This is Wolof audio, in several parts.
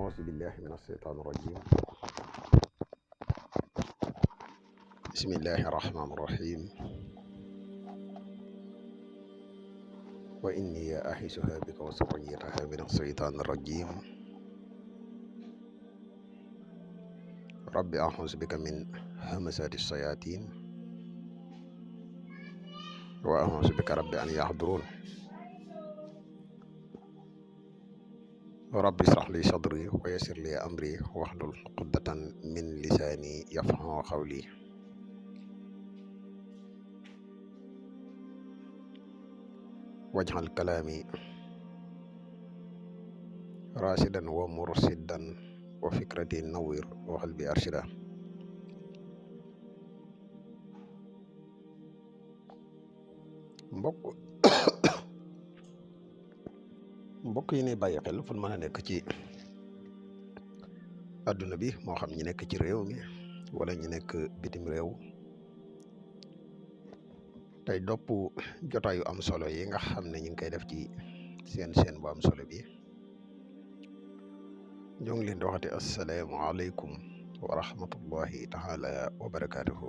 أعوذ بالله من الشيطان الرجيم. بسم الله الرحمن الرحيم. وإني أعيذها بك وذريتها من الشيطان الرجيم. رب أعوذ بك من همزات الشياطين وأعوذ بك رب أن يحضرون. رب اشرح لي صدري ويسر لي أمري واحلل عقدة من لساني يفقهوا قولي. واجعل كلامي راشدا ومرشدا وفكرتي نوير وقلبي أرشدا. mbokk yi ne bàyyi xel fu mën a nekk ci àdduna bi moo xam ñi nekk ci réew mi wala ñi nekk bitim réew tey dopp jotaayu am solo yi nga xam ne ñu ngi koy def ci seen bu am solo bi ñoo ngi leen di waxati assalaamu aleykum wa rahmatullahi taala wa barakaatuhu.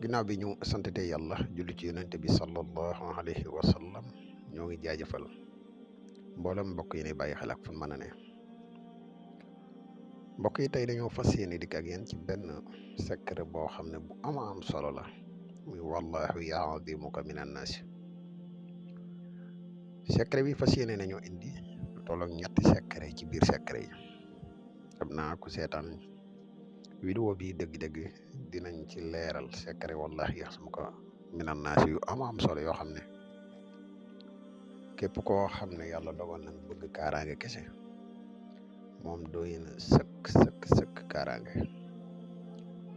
ginnaaw bi ñu santete yàlla julli ci yonente bi sallallahu alayhi wa sallam ñoo ngi jaajëfal mboolem mbokk yi ne bàyyi xel ak fu mën a ne. mbokk yi tey dañoo fas yéene dikk ak yéen ci benn secret boo xam ne bu ama am solo la muy wallahu yaadimuka min annaasi. secret bi fas yéene nañoo indi lu tollook ñetti secret ci biir secret yi. xam naa ku seetaan vidéo bi dëgg-dëgg dinañ ci leeral secret wallahi yaadimuka min annaasi yu ama am solo yoo xam ne képp koo xam ne yàlla dogal na bëgg kaaraange kese moom doy na sëkk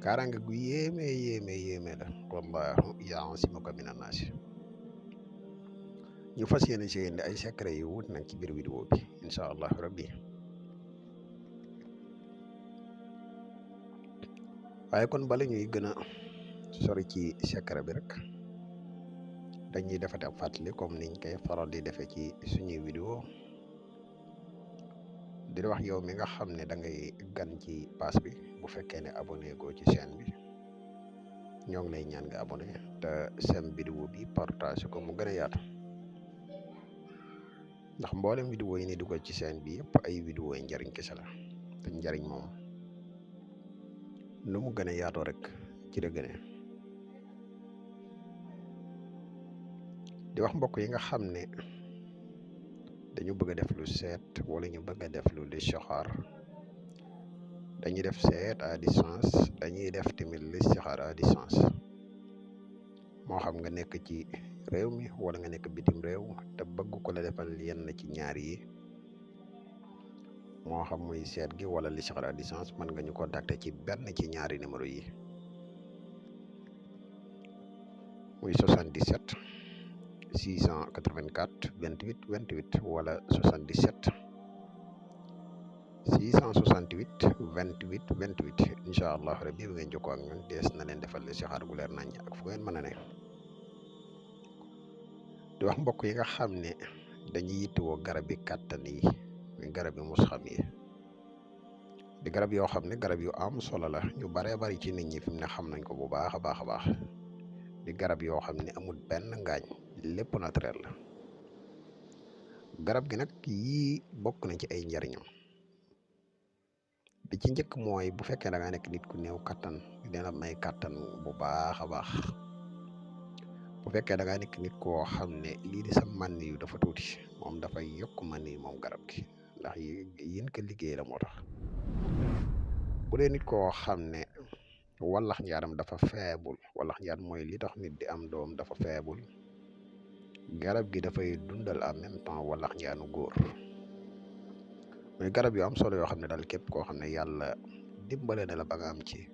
kaaraange gu yéeme la wallahu yaasimuka min annaasi. ñu fas yéene ci indi ay secret yu wut nag ci biir vidéo bi incha allah rabbi. waaye kon bala ñuy gën a sori ci secret bi rek dañuy defate ab fàttali comme niñ koy faral di defee ci suñuy vidéo di wax yow mi nga xam ne da ngay gan ci page bi bu fekkee ne abonné goo ci chaîne bi ñoo ngi lay ñaan nga abonné te sem vidéo bi partage ko mu gën a yaatu ndax mboolem vidéo yi ni dugal ci chaîne bi yëpp ay vidéo yi njariñ kese la te njariñ moom lu mu gën a yaatoo rek ci la gëne. di wax mbokk yi nga xam ne dañu bëgg a def lu seet wala ñu bëgg a def lu listixaar dañuy def seet à distance dañuy def tamit listixaar à distance moo xam nga nekk ci réew mi wala nga nekk bitim réew te bëgg ko la defal yenn ci ñaar yi moo xam muy seet gi wala listixaar à distance mën nga ñu contacter ci benn ci ñaari numéro yi muy 77 684 28 28 wala 77 668 28 28 incha allah rabbi bi ngeen jokkoo ak ñun dees na leen defal listixaar gu leer nañ ak fu ngeen mën a ne. di wax mbokk yi nga xam ne dañuy yittewoo garab yi kàttan yi muy garab yi musxam yi di garab yoo xam ne garab yu am solo la ñu baree bari ci nit ñi fi mu ne xam nañ ko bu baax a baax di garab yoo xam ne amul benn ngaañ lépp naturel la. garab gi nag yii bokk na ci ay njariñam bi ci njëkk mooy bu fekkee da nga nekk nit ku néew kattan dina may kattan bu baax a baax. bu fekkee da nga nekk nit koo xam ne lii di sa man yu dafa tuuti moom dafay yokk man yi moom garab gi ndax yéen ko liggéey la moo tax. bu dee nit koo xam ne wallax njaaram dafa feebul wallax njaar mooy li tax nit di am doom dafa feebul garab gi dafay dundal en même temps wallax njaanu góor. muy garab yu am solo yoo xam ne daal képp koo xam ne yàlla dimbale na la ba nga am ci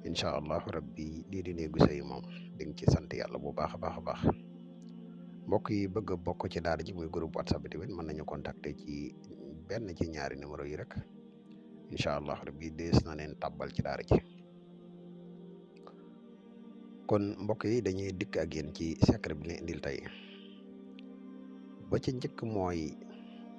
incha allahu rabbi lii di néegu sëy moom di nga ci sant yàlla bu baax a baax. mbokk yi bëgg a bokk ci daara ji muy groupe whatsapp bi tamit mën nañu contacter ci benn ci ñaari numéro yi rek incha allah rabbi dees na leen tàbbal ci daara ji. kon mbokk yi dañuy dikk ak yéen ci secret bi ne indil tey ba ci njëkk mooy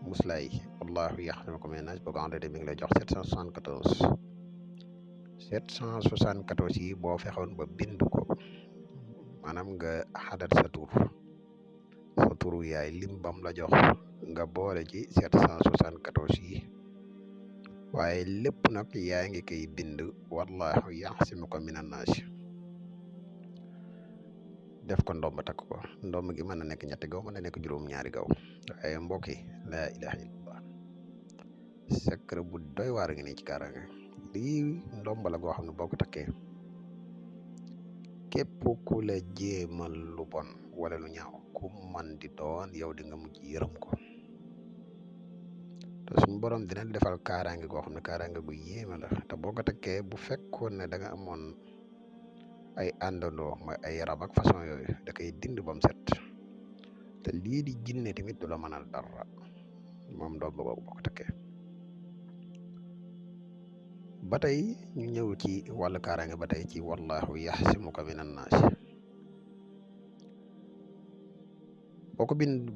muslaay wallahu yaxsimuka mina naas boo ko xamante mi ngi lay jox 774 yi boo fexoon ba bind ko maanaam nga xadat sa turu yaay lim bam la jox nga boole ci 774 yi waaye lépp nag yaa ngi koy bind wallahu yaxsimuka mina naas def ko ndomb takk ko ndomb gi mën na nekk ñetti gaw mën na nekk juróom-ñaari gaw waaye mbokk yi laa ilaha illallah secret bu doy waar ngi nii ci kaaraange lii ndomb la goo xam ne boo ko takkee képp ku la jéemal lu bon wala lu ñaaw ku man di doon yow di nga mujj yërëm ko te suñu borom dina defal kaaraange goo xam ne kaaraange gu yéeme la te boo ko takkee bu fekkoon ne da nga amoon ay àndandoo mooy ay rab ak façon yooyu da koy dind bam set te lii di jinne tamit du la mënal dara moom ndomb googu boo ko takkee ba tey ñu ñëw ci wàllu kaaraange ba tey ci wallahu yaxsimuka minan naas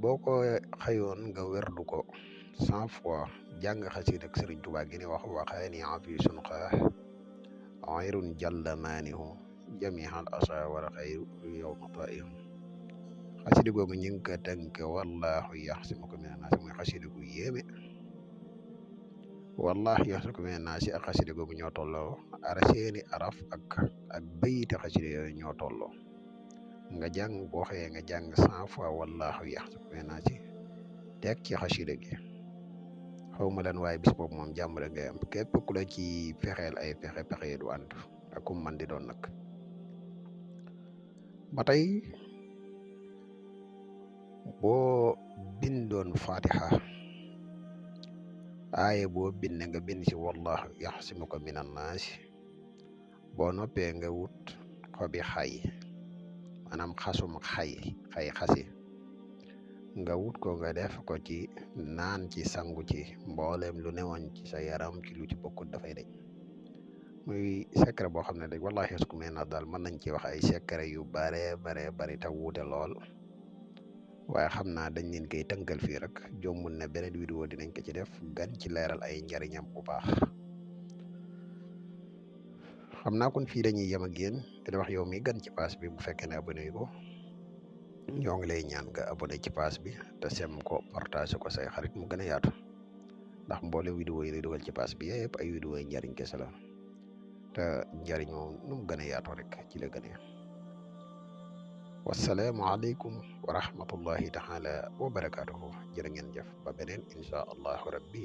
boo ko xëyoon nga werdu ko 100 fois jàng xasiid ak Sëriñ Tuubaa gi ne wax waxaani abisun xaa ayrun jalla maanihu jamihal asa wala xayru yow mataihu xasida googu ñu ngi ko tënk wallahu yaxsimuka minan naas mooy xasida gu yéeme wallahi yaxsimuka minan naas ak xasida googu ñoo tolloo seeni araf ak bayite xasida yooyu ñoo tolloo nga jàng boo xëyee nga jàng 100 fois wallahu yaxsimuka minan naas teg ci xasida gi xaw ma lan waaye bis boobu moom jàmm rek ngay am képp ku la ci fexeel ay pexe du ànd ak kum man di doon nag ba tey boo bindoon fatiha aaye boo bind nga bind ci wallahu yaxsimuka minan naas boo noppee nga wut xobi xay maanaam xasum xasi nga wut ko nga def ko ci naan ci sangu ci mboolem lu newoon ci sa yaram ci lu ci bokkut dafay deñ muy secret boo xam ne rek wallahi yaxsimuka minan naas daal mën nañ ci wax ay secret yu bare te wuute lool waaye xam naa dañ leen koy tënkal fii rek jombul ne beneen vidéo dinañ ko ci def gan ci leeral ay njariñam bu baax xam naa kon fii dañuy yem ak yéen te wax yow mi gan ci pass bi bu fekkee ne abonné ko ñoo ngi lay ñaan nga abonné ci pass bi te sem ko partage ko say xarit mu gën a yaatu ndax mboole vidéo yi lay dugal ci pass bi yëpp ay vidéo yi njariñ kese la te njariñ moom nu mu gën a yaatoo rek ci la gën a wassalaamu aleykum wa rahmatullahi taala wa barakaatuhu jërë ngeen jëf ba beneen insha allahu rabbi